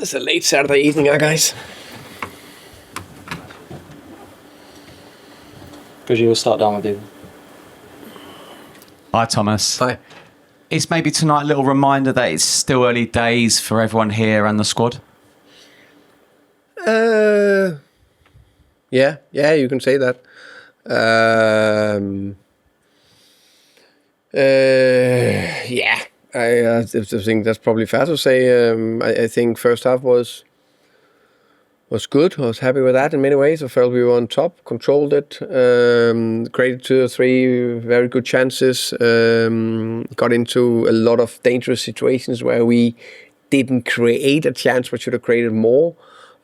It's a late Saturday evening, guys. Because you will start down with you. Hi, Thomas. Hi. Is maybe tonight a little reminder that it's still early days for everyone here and the squad? Yeah, you can say that. Yeah, I think that's probably fair to say. I think first half was good. I was happy with that in many ways. I felt we were on top, controlled it, created 2 or 3 very good chances, got into a lot of dangerous situations where we didn't create a chance but should have created more.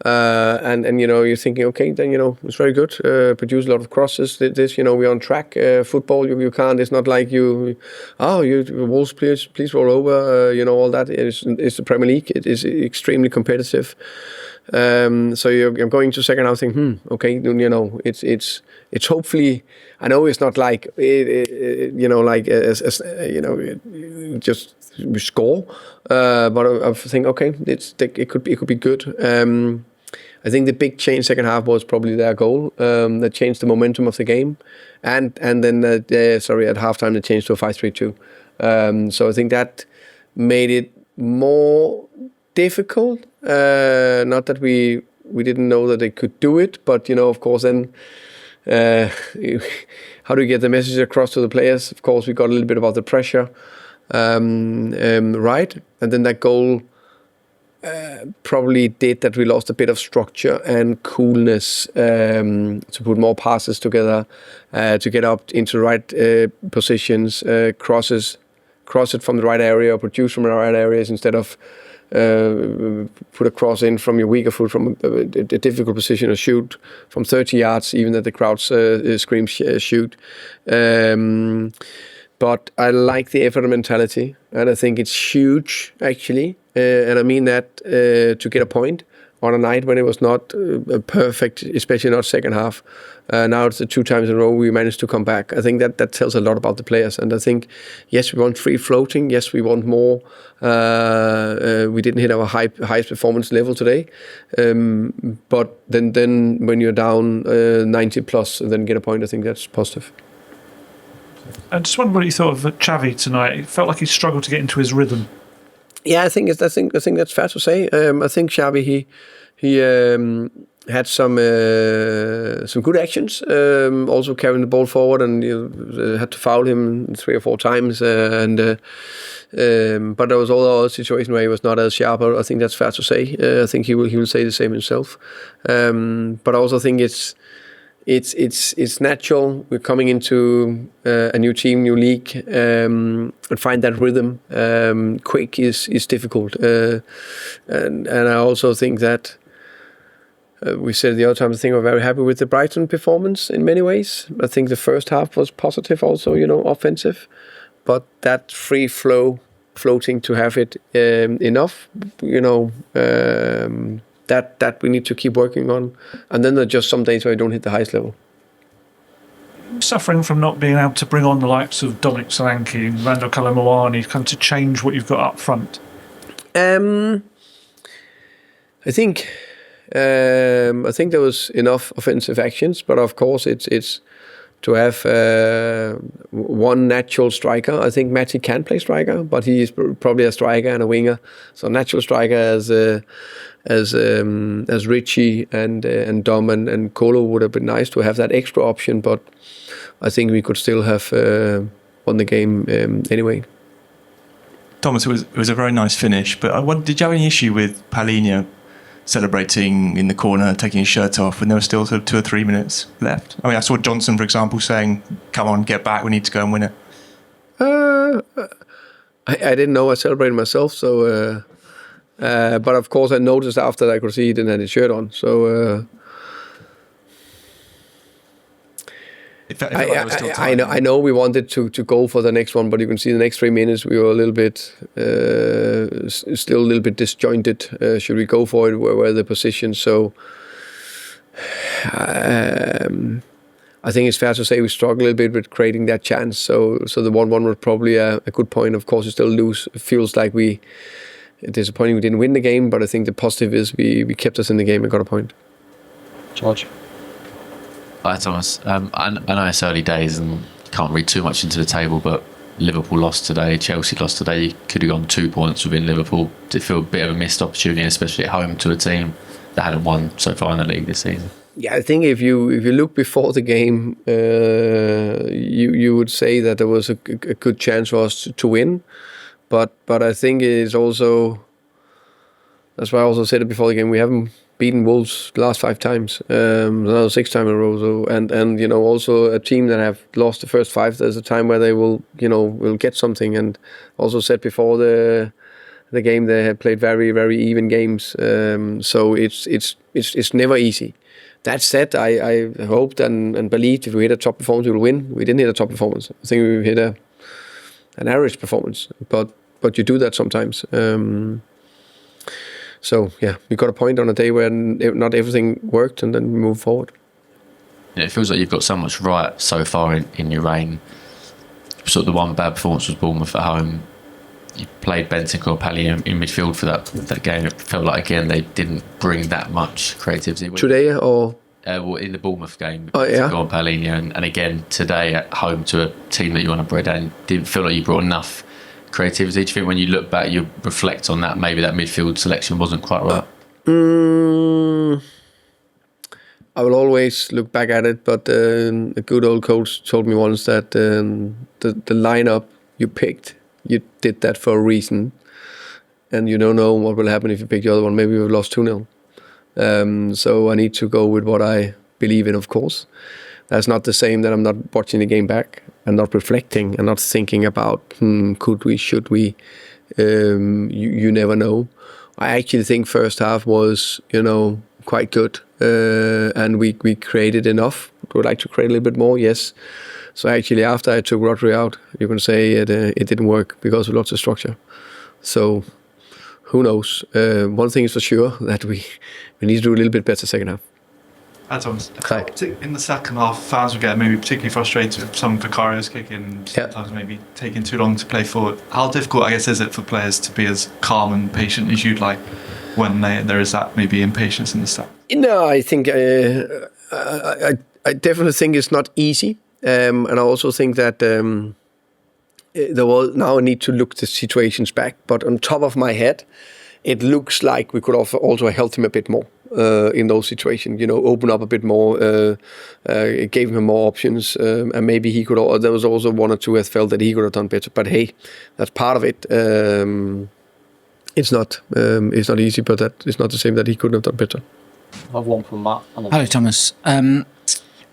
And you're thinking, okay, then it's very good. Produce a lot of crosses. This we're on track. Football, you can't. It's not like you Wolves, please roll over. All that. It's the Premier League. It is extremely competitive. So you're going to second half thinking, okay, it's hopefully. I know it's not like just we score, but I think okay, it could be good. I think the big change second half was probably their goal that changed the momentum of the game, and then at halftime they changed to a 5-3-2. So I think that made it more difficult. Not that we didn't know that they could do it, but of course then. How do you get the message across to the players? Of course, we got a little bit about the pressure, right? And then that goal probably did that we lost a bit of structure and coolness to put more passes together, to get up into the right positions, cross it from the right area, or produce from the right areas instead of put a cross in from your weaker foot from a difficult position, or shoot from 30 yards, even that the crowd screams shoot. But I like the effort mentality, and I think it's huge, actually. And I mean that to get a point on a night when it was not perfect, especially not second half. Now it's the 2 times in a row we managed to come back. I think that tells a lot about the players. And I think, yes, we want free floating. Yes, we want more. We didn't hit our highest performance level today. But then when you're down 90 plus and then get a point, I think that's positive. I just wondered what you thought of Xavi tonight. It felt like he struggled to get into his rhythm. Yeah, I think that's fair to say. I think Xavi he had some good actions. Also carrying the ball forward, and had to foul him 3 or 4 times. But there was also a situation where he was not as sharp. I think that's fair to say. I think he will say the same himself. But I also think it's natural. We're coming into a new team, new league, and find that rhythm quick is difficult. And I also think that we said the other time, I think we're very happy with the Brighton performance in many ways. I think the first half was positive also, offensive. But that free floating to have it enough, that we need to keep working on. And then there are just some days where I don't hit the highest level. Suffering from not being able to bring on the likes of Dominic Solanke and Kolo Muani kind of to change what you've got up front? I think there was enough offensive actions, but of course it's to have one natural striker. I think Matty can play striker, but he is probably a striker and a winger. So natural striker as Richie and Dom and Kolo would have been nice to have that extra option, but I think we could still have won the game anyway. Thomas, it was a very nice finish, but did you have any issue with Palhinha celebrating in the corner, taking his shirt off when there were still sort of 2 or 3 minutes left? I mean, I saw Johnson, for example, saying, "Come on, get back, we need to go and win it." I didn't know I celebrated myself, so but of course I noticed after that I could see he didn't have his shirt on, so I know we wanted to go for the next one, but you can see the next 3 minutes we were a little bit still a little bit disjointed. Should we go for it? Where were the positions? So I think it's fair to say we struggle a little bit with creating that chance. So the 1-1 was probably a good point. Of course, you still lose. It feels like we disappointing we didn't win the game, but I think the positive is we kept us in the game and got a point. George. Hi, Thomas. I know it's early days and can't read too much into the table, but Liverpool lost today, Chelsea lost today. You could have gone 2 points within Liverpool. Did it feel a bit of a missed opportunity, especially at home to a team that hadn't won so far in the league this season? Yeah, I think if you look before the game, you would say that there was a good chance for us to win, but I think it's also, that's why I also said it before the game, we haven't beaten Wolves the last 5 times, another 6 times in a row. So, and you know, also a team that have lost the first 5, there's a time where they will get something. And also said before the game, they have played very, very even games. So it's never easy. That said, I hoped and believed if we hit a top performance, we will win. We didn't hit a top performance. I think we hit an average performance, but you do that sometimes. So yeah, we got a point on a day where not everything worked, and then we move forward. Yeah, it feels like you've got so much right so far in your reign. Sort of the one bad performance was Bournemouth at home. You played Bentancur, Palhinha in midfield for that game. It felt like again they didn't bring that much creativity. Today or? Well, in the Bournemouth game, Bentancur, Palhinha, and again today at home to a team that you want to bread and didn't feel like you brought enough creativity. Do you think when you look back, you reflect on that, maybe that midfield selection wasn't quite right? I will always look back at it, but a good old coach told me once that the lineup you picked, you did that for a reason, and you don't know what will happen if you pick the other one. Maybe we've lost 2-0. So I need to go with what I believe in, of course. That's not the same that I'm not watching the game back and not reflecting and not thinking about, could we, should we? You never know. I actually think first half was, quite good. And we created enough. Would like to create a little bit more, yes. So actually after I took Rodri out, you can say it didn't work because of lots of structure. So who knows? One thing is for sure, that we need to do a little bit better second half. Thomas. Hi. In the second half, fans will get maybe particularly frustrated with some Vicarios kicking, sometimes maybe taking too long to play forward. How difficult, I guess, is it for players to be as calm and patient as you'd like when there is that maybe impatience in the stand? No, I think I definitely think it's not easy, and I also think that there will now need to look the situations back. But on top of my head, it looks like we could also help him a bit more. In those situations, open up a bit more, it gave him more options, and maybe he could. There was also 1 or 2 that felt that he could have done better. But hey, that's part of it. It's not easy, but that is not the same that he couldn't have done better. I have one from Matt. Hello, Thomas.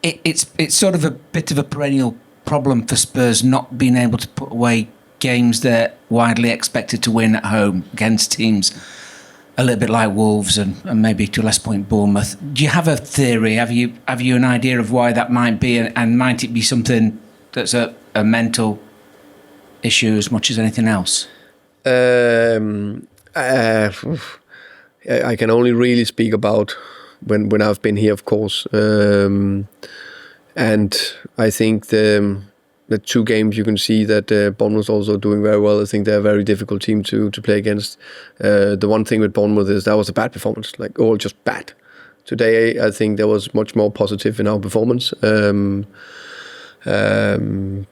It's sort of a bit of a perennial problem for Spurs not being able to put away games they're widely expected to win at home against teams a little bit like Wolves and maybe to a less point Bournemouth. Do you have a theory? Have you an idea of why that might be, and might it be something that's a mental issue as much as anything else? I can only really speak about when I've been here, of course, and I think the 2 games you can see that Bournemouth also doing very well. I think they're a very difficult team to play against. The one thing with Bournemouth is that was a bad performance, like all just bad. Today, I think there was much more positive in our performance. But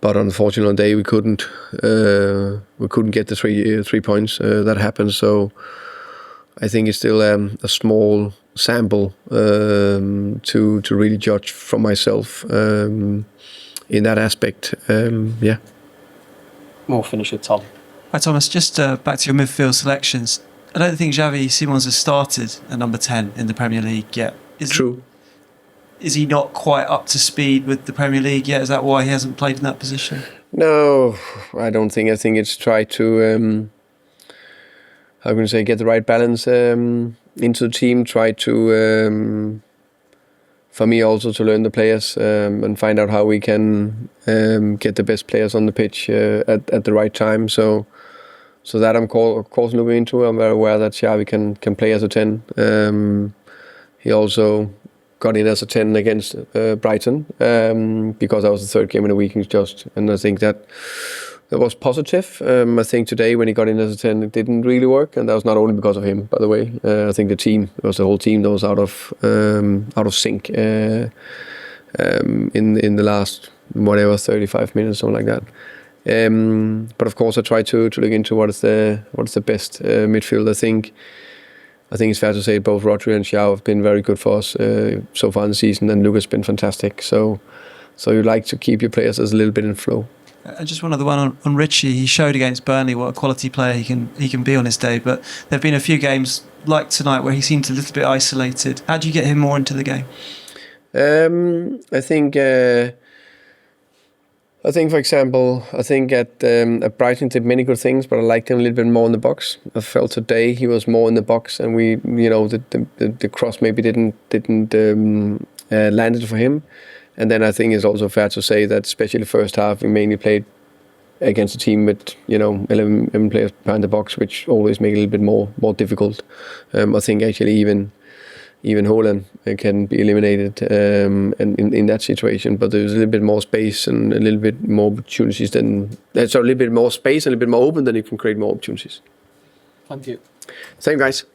unfortunately, on the day we couldn't get the 3 points. That happened. So I think it's still a small sample to really judge from myself. In that aspect, yeah. More finisher, Tom. Hi, Thomas. Just back to your midfield selections. I don't think Xavi Simons has started at number 10 in the Premier League yet. True. Is he not quite up to speed with the Premier League yet? Is that why he hasn't played in that position? No, I don't think. I think it's try to, get the right balance into the team, try to... for me also to learn the players and find out how we can get the best players on the pitch at the right time. So that I'm of course looking into. I'm very aware that Xavi can play as a 10. He also got in as a 10 against Brighton because that was the 3rd game in the week. And I think that was positive. I think today when he got in as a 10, it didn't really work, and that was not only because of him, by the way. I think it was the whole team that was out of sync in the last 35 minutes, something like that. But of course, I try to look into what is the best midfield. I think it's fair to say both Rodri and Joao have been very good for us so far in the season, and Luka's been fantastic. So you like to keep your players as a little bit in flow. And just one other one on Richie. He showed against Burnley what a quality player he can be on his day. But there have been a few games like tonight where he seemed a little bit isolated. How do you get him more into the game? I think, for example, at Brighton he did many good things, but I liked him a little bit more in the box. I felt today he was more in the box, and the cross maybe didn't landed for him. And then I think it's also fair to say that especially the first half we mainly played against a team with 11 players behind the box, which always make it a little bit more difficult. I think actually even HAALAND can be eliminated in that situation, but there's a little bit more space and a little bit more opportunities a little bit more space and a little bit more open, than you can create more opportunities. Thank you. Same, guys.